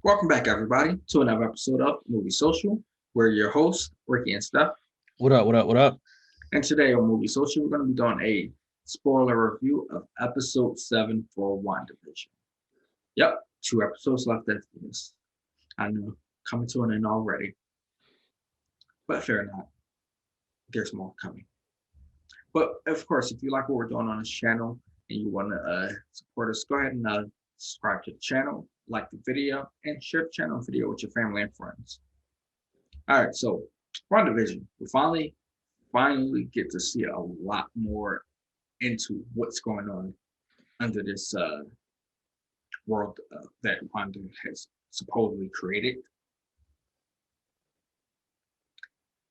Welcome back, everybody, to another episode of Movie Social. We're your hosts, Ricky and Steph. What up? What up? What up? And today on Movie Social, we're going to be doing a spoiler review of episode 7 for WandaVision. Yep, 2 episodes left after this. I know, coming to an end already. But fair enough, there's more coming. But of course, if you like what we're doing on this channel and you want to support us, go ahead and subscribe to the channel, like the video, and share the channel video with your family and friends. All right, so WandaVision, we finally get to see a lot more into what's going on under this world that Wanda has supposedly created.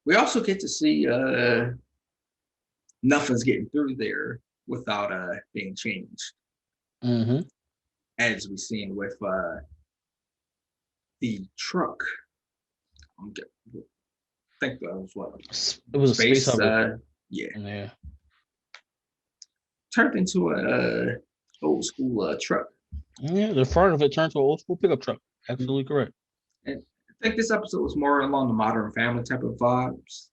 We also get to see nothing's getting through there without being changed, Mm-hmm. as we've seen with the truck. I think that was what It was a space space. hover. Yeah, Yeah. turned into a old school truck. Yeah. The front of it turned to an old school pickup truck. Absolutely correct. And I think this episode was more along the Modern Family type of vibes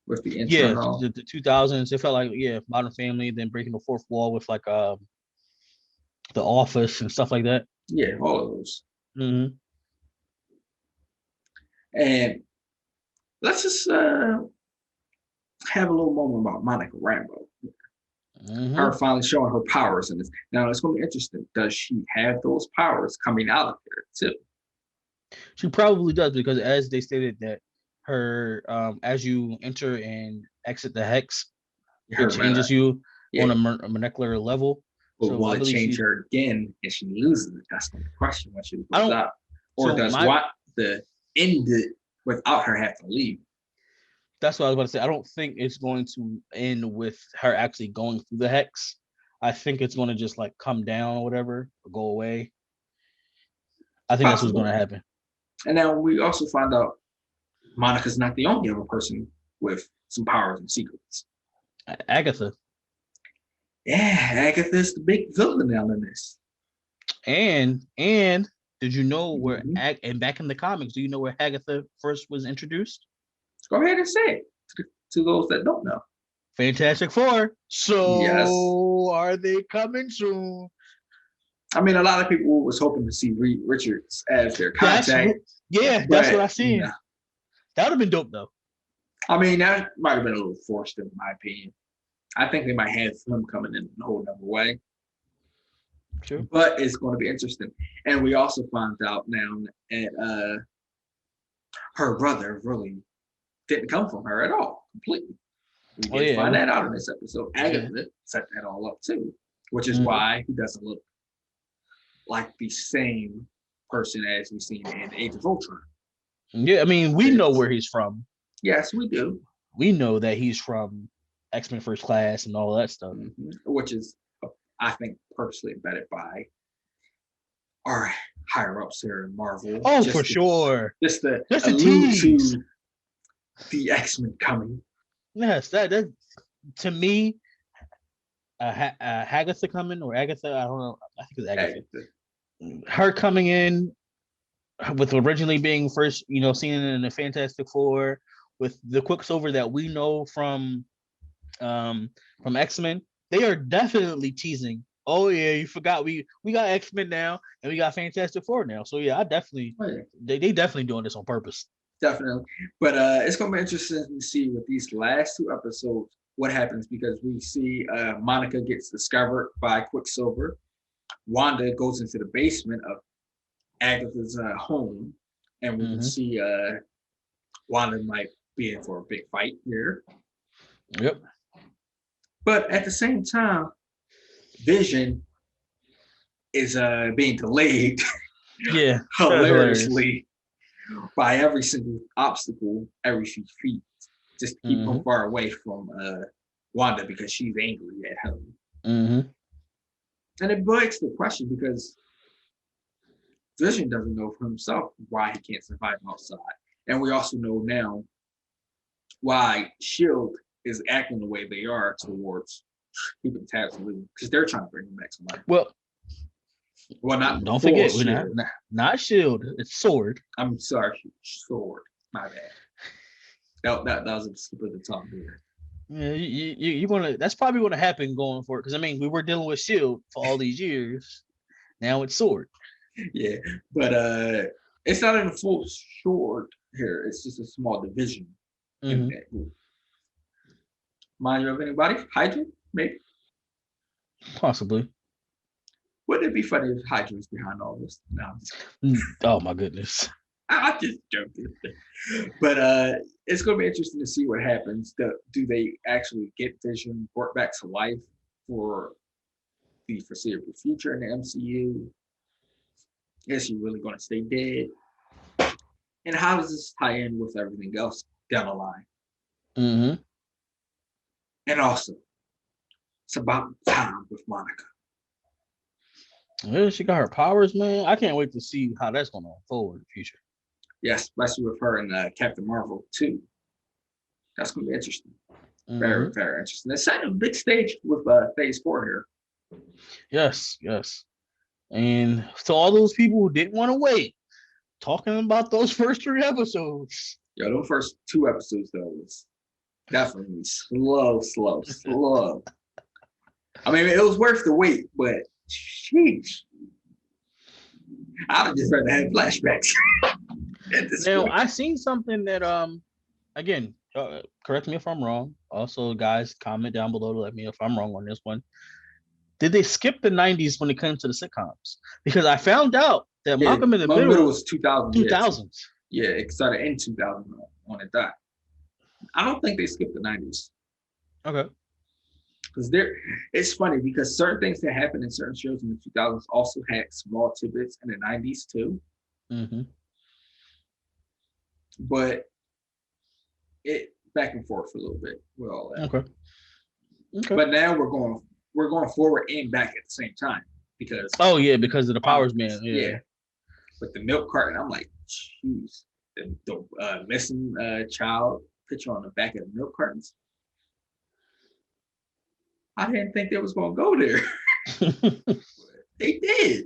with the Yeah. internal. The 2000s. It felt like Modern Family, then breaking the fourth wall with like the Office and stuff like that. Yeah, all of those. Mm-hmm. And let's just have a little moment about Monica Rambeau. Her Mm-hmm. finally showing her powers in this. Now it's going to be interesting. Does she have those powers coming out of there too? She probably does because as they stated that her as you enter and exit the hex, it Her changes you on yeah. a molecular level. But So will I it believe change she. her again and she loses it? That's the question when she I goes don't. out. Or So does my what the end it without her have to leave? That's what I was about to say. I don't think it's going to end with her actually going through the hex. I think it's going to just like come down or whatever, or go away. I think that's what's going Possible. to happen. And now we also find out Monica's not the only other person with some powers and secrets. Agatha, Yeah, Agatha's the big villain now in this. and did you know where Mm-hmm. and back in the comics, do you know where Agatha first was introduced? Go ahead and say it to those that don't know. Fantastic Four. Yes. So are they coming soon? I mean, a lot of people was hoping to see Reed Richards as their That's contact, that's what but I seen. That would have been dope though. I mean, that might have been a little forced in my opinion. I think they might have him coming in a whole other way, True. but it's going to be interesting. And we also found out now that her brother really didn't come from her at all, completely. We Oh did yeah. find that out in this episode. Yeah. Agatha set that all up too, which is Mhm. why he doesn't look like the same person as we've seen in Age of Ultron. Yeah, I mean, we know where he's from. Yes, we do. We know that he's from X-Men First Class and all that stuff. Mm-hmm. Which is, I think, purposely embedded by our higher ups here in Marvel. Oh, for sure. Just to Just a allude tease. to the X-Men coming. Yes, that to me, Hagatha coming or Agatha, I don't know. I think it's Agatha. Her coming in with originally being first, seen in the Fantastic Four with the Quicksilver that we know from X-Men, they are definitely teasing. Oh yeah, you forgot we got X-Men now and we got Fantastic Four now. So yeah, I definitely they definitely doing this on purpose. Definitely. But it's gonna be interesting to see with these last 2 episodes what happens because we see Monica gets discovered by Quicksilver. Wanda goes into the basement of Agatha's home, and we can see Wanda might be in for a big fight here. Yep. But at the same time, Vision is being delayed Yeah. hilariously by every single obstacle every few feet, just to keep him far away from Wanda because she's angry at him. Mm-hmm. And it begs the question because Vision doesn't know for himself why he can't survive outside. And we also know now why S.H.I.E.L.D. is acting the way they are towards keeping tabs on because they're trying to bring him back to life. Well, Well, not Don't full forget, we're shield. not Shield. It's Sword. I'm sorry, sword. My bad. That was a slip of the tongue there. Yeah, you're gonna. That's probably gonna happen going forward. Because I mean, we were dealing with Shield for all these years. Now it's Sword. Yeah, but it's not in a full sword here. It's just a small division in Mm-hmm. that group. Mind you of anybody? Hydra? Maybe. Possibly. Wouldn't it be funny if Hydra's behind all this? No, Oh my goodness. I'm just joking. But it's going to be interesting to see what happens. Do they actually get Vision brought back to life for the foreseeable future in the MCU? Is he really going to stay dead? And how does this tie in with everything else down the line? Mm-hmm. And also, it's about time with Monica. Yeah, she got her powers, man. I can't wait to see how that's gonna unfold in the future. Yes, especially with her and Captain Marvel too. That's going to be interesting. Very, Mm-hmm. very interesting. They're setting a big stage with Phase 4 here. Yes, yes. And to all those people who didn't want to wait, talking about those first 3 episodes. Yo, those first 2 episodes though was definitely slow. I mean, it was worth the wait, but sheesh. I would just rather have flashbacks. Now, I seen something that again, correct me if I'm wrong. Also, guys, comment down below to let me know if I'm wrong on this one. Did they skip the 90s when it comes to the sitcoms? Because I found out that Malcolm in the Middle was 2000. 2000s. Yeah, it started in 2000 on a dot. I don't think they skipped the 90s. Okay. Because it's funny because certain things that happened in certain shows in the 2000s also had small tidbits in the 90s too. Mm-hmm. But it back and forth a little bit with all that. Okay. But now we're going forward and back at the same time because because of the powers, man. Yeah. With the milk carton, I'm like, jeez, the missing child picture on the back of the milk cartons. I didn't think they was gonna go there. They did.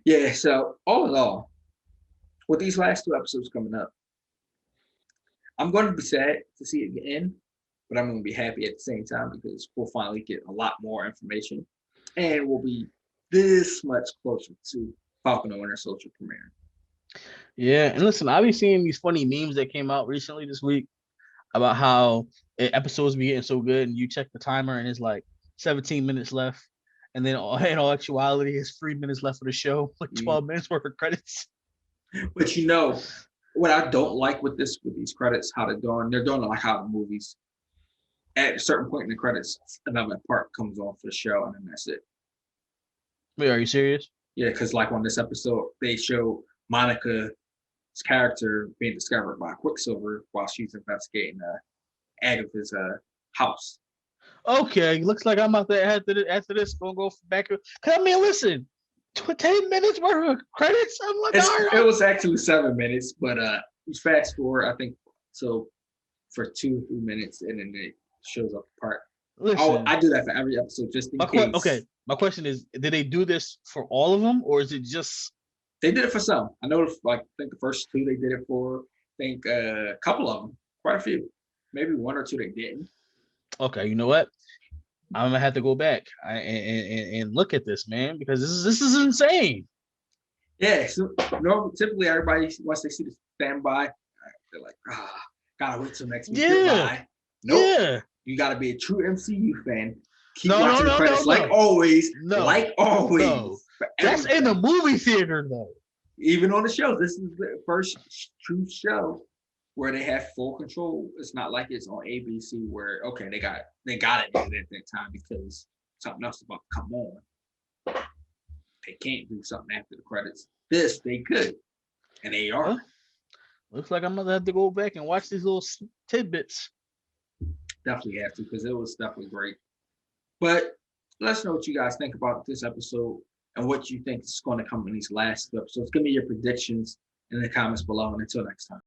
Yeah. So all in all, with these last 2 episodes coming up, I'm going to be sad to see it end, but I'm going to be happy at the same time because we'll finally get a lot more information, and we'll be this much closer to Falcon and Winter Soldier premiere. Yeah, and listen, I've been seeing these funny memes that came out recently this week about how episodes be getting so good, and you check the timer and it's like 17 minutes left, and then in all actuality, it's 3 minutes left of the show, like 12 minutes worth of credits. But what I don't like with these credits, how they're doing it like how the movies. At a certain point in the credits, another part comes on for the show, and then that's it. Wait, are you serious? Yeah, because like on this episode, they show Monica's character being discovered by Quicksilver while she's investigating Agatha's house. Okay, looks like I'm about to after this gonna go back. Cause I mean, listen, 10 minutes worth of credits. I'm like, it was actually 7 minutes, but fast forward, I think so for 2 or 3 minutes, and then it shows up the part. Listen, I do that for every episode just in case. Okay, my question is, did they do this for all of them, or is it just? They did it for some. I know, I think the first 2 they did it for. I think a couple of them, quite a few, maybe 1 or 2 they didn't. Okay, you know what? I'm gonna have to go back and look at this, man, because this is insane. Yeah, so typically everybody once they see the standby, they're like, gotta wait till next week. Yeah. Nope. Yeah. You gotta be a true MCU fan. Keep watching the credits like always. No. Like always. No. That's in the movie theater though. Even on the show. This is the first true show where they have full control. It's not like it's on ABC where they got it at that time because something else is about to come on. They can't do something after the credits. This they could, and they are. Well, looks like I'm gonna have to go back and watch these little tidbits. Definitely have to because it was definitely great. But let us know what you guys think about this episode and what you think is going to come in these last 2 episodes. Give me your predictions in the comments below, and until next time.